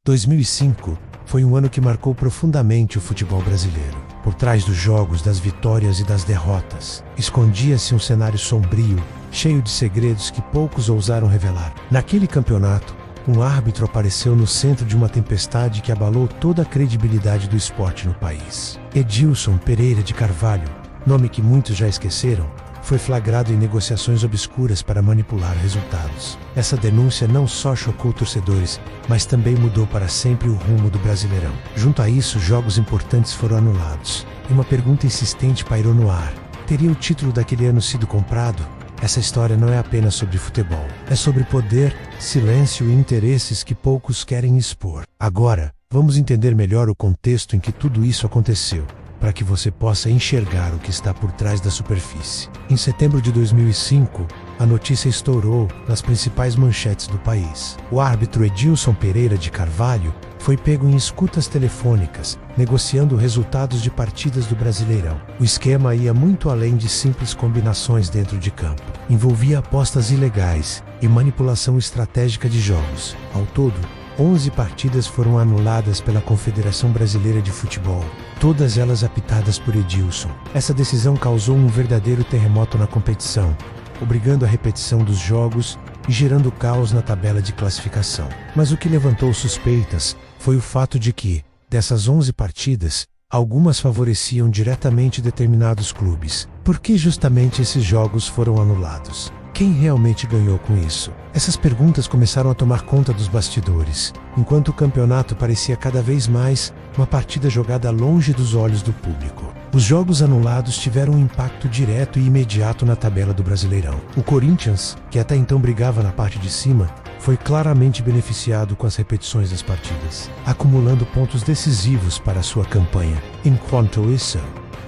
2005 foi um ano que marcou profundamente o futebol brasileiro. Por trás dos jogos, das vitórias e das derrotas, escondia-se um cenário sombrio, cheio de segredos que poucos ousaram revelar. Naquele campeonato, um árbitro apareceu no centro de uma tempestade que abalou toda a credibilidade do esporte no país. Edilson Pereira de Carvalho, nome que muitos já esqueceram, foi flagrado em negociações obscuras para manipular resultados. Essa denúncia não só chocou torcedores, mas também mudou para sempre o rumo do Brasileirão. Junto a isso, jogos importantes foram anulados. E uma pergunta insistente pairou no ar: teria o título daquele ano sido comprado? Essa história não é apenas sobre futebol. É sobre poder, silêncio e interesses que poucos querem expor. Agora, vamos entender melhor o contexto em que tudo isso aconteceu, para que você possa enxergar o que está por trás da superfície. Em setembro de 2005, a notícia estourou nas principais manchetes do país. O árbitro Edilson Pereira de Carvalho foi pego em escutas telefônicas, negociando resultados de partidas do Brasileirão. O esquema ia muito além de simples combinações dentro de campo. Envolvia apostas ilegais e manipulação estratégica de jogos. Ao todo, 11 partidas foram anuladas pela Confederação Brasileira de Futebol, todas elas apitadas por Edilson. Essa decisão causou um verdadeiro terremoto na competição, obrigando a repetição dos jogos e gerando caos na tabela de classificação. Mas o que levantou suspeitas foi o fato de que, dessas 11 partidas, algumas favoreciam diretamente determinados clubes. Por que justamente esses jogos foram anulados? Quem realmente ganhou com isso? Essas perguntas começaram a tomar conta dos bastidores, enquanto o campeonato parecia cada vez mais uma partida jogada longe dos olhos do público. Os jogos anulados tiveram um impacto direto e imediato na tabela do Brasileirão. O Corinthians, que até então brigava na parte de cima, foi claramente beneficiado com as repetições das partidas, acumulando pontos decisivos para a sua campanha. Enquanto isso,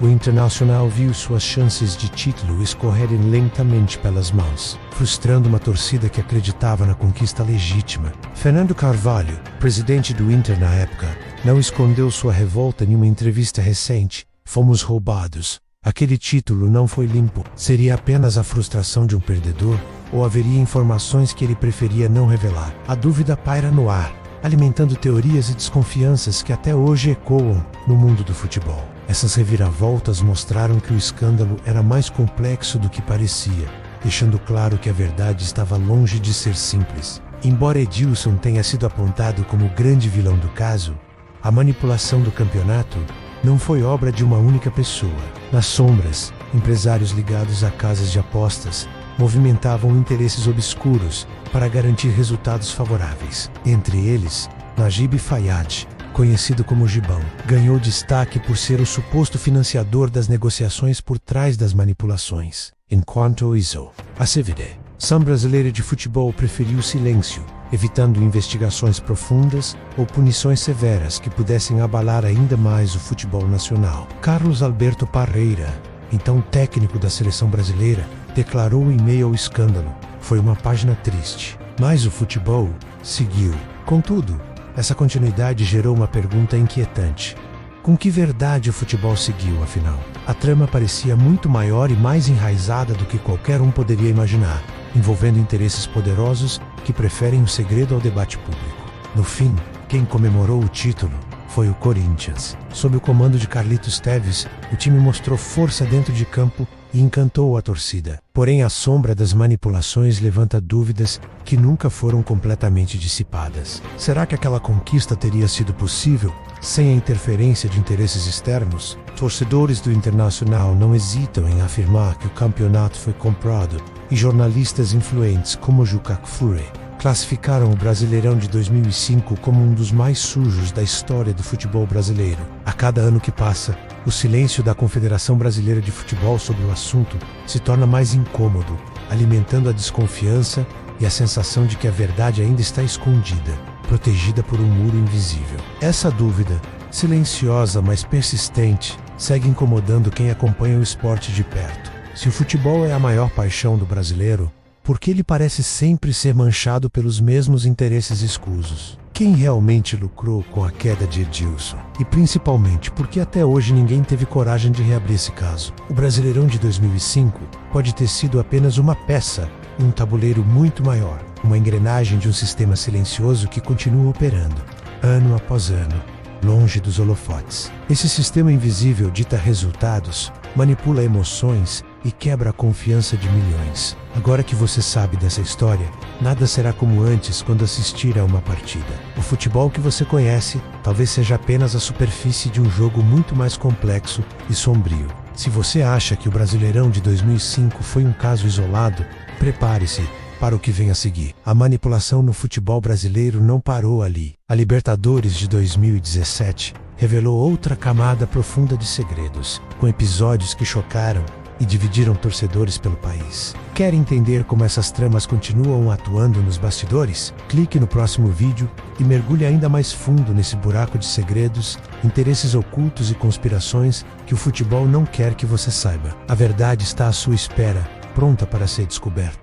o Internacional viu suas chances de título escorrerem lentamente pelas mãos, frustrando uma torcida que acreditava na conquista legítima. Fernando Carvalho, presidente do Inter na época, não escondeu sua revolta em uma entrevista recente. Fomos roubados. Aquele título não foi limpo. Seria apenas a frustração de um perdedor? Ou haveria informações que ele preferia não revelar? A dúvida paira no ar, alimentando teorias e desconfianças que até hoje ecoam no mundo do futebol. Essas reviravoltas mostraram que o escândalo era mais complexo do que parecia, deixando claro que a verdade estava longe de ser simples. Embora Edilson tenha sido apontado como o grande vilão do caso, a manipulação do campeonato não foi obra de uma única pessoa. Nas sombras, empresários ligados a casas de apostas movimentavam interesses obscuros para garantir resultados favoráveis. Entre eles, Najib Fayad, conhecido como Gibão, ganhou destaque por ser o suposto financiador das negociações por trás das manipulações. Enquanto isso, a Associação Brasileira de Futebol preferiu o silêncio, evitando investigações profundas ou punições severas que pudessem abalar ainda mais o futebol nacional. Carlos Alberto Parreira, então técnico da seleção brasileira, declarou em meio ao escândalo: "Foi uma página triste, mas o futebol seguiu." Contudo, essa continuidade gerou uma pergunta inquietante: com que verdade o futebol seguiu, afinal? A trama parecia muito maior e mais enraizada do que qualquer um poderia imaginar, envolvendo interesses poderosos que preferem o segredo ao debate público. No fim, quem comemorou o título foi o Corinthians. Sob o comando de Carlitos Tevez, o time mostrou força dentro de campo e encantou a torcida. Porém, a sombra das manipulações levanta dúvidas que nunca foram completamente dissipadas. Será que aquela conquista teria sido possível sem a interferência de interesses externos? Torcedores do Internacional não hesitam em afirmar que o campeonato foi comprado, e jornalistas influentes como Juca Kfouri classificaram o Brasileirão de 2005 como um dos mais sujos da história do futebol brasileiro. A cada ano que passa, o silêncio da Confederação Brasileira de Futebol sobre o assunto se torna mais incômodo, alimentando a desconfiança e a sensação de que a verdade ainda está escondida, protegida por um muro invisível. Essa dúvida, silenciosa mas persistente, segue incomodando quem acompanha o esporte de perto. Se o futebol é a maior paixão do brasileiro, por que ele parece sempre ser manchado pelos mesmos interesses escusos? Quem realmente lucrou com a queda de Edilson? E principalmente, por que até hoje ninguém teve coragem de reabrir esse caso? O Brasileirão de 2005 pode ter sido apenas uma peça em um tabuleiro muito maior, uma engrenagem de um sistema silencioso que continua operando. ano após ano, longe dos holofotes. Esse sistema invisível dita resultados, manipula emoções e quebra a confiança de milhões. Agora que você sabe dessa história, nada será como antes quando assistir a uma partida. O futebol que você conhece talvez seja apenas a superfície de um jogo muito mais complexo e sombrio. Se você acha que o Brasileirão de 2005 foi um caso isolado, prepare-se para o que vem a seguir. A manipulação no futebol brasileiro não parou ali. A Libertadores de 2017 revelou outra camada profunda de segredos, com episódios que chocaram e dividiram torcedores pelo país. Quer entender como essas tramas continuam atuando nos bastidores? Clique no próximo vídeo e mergulhe ainda mais fundo nesse buraco de segredos, interesses ocultos e conspirações que o futebol não quer que você saiba. A verdade está à sua espera, pronta para ser descoberta.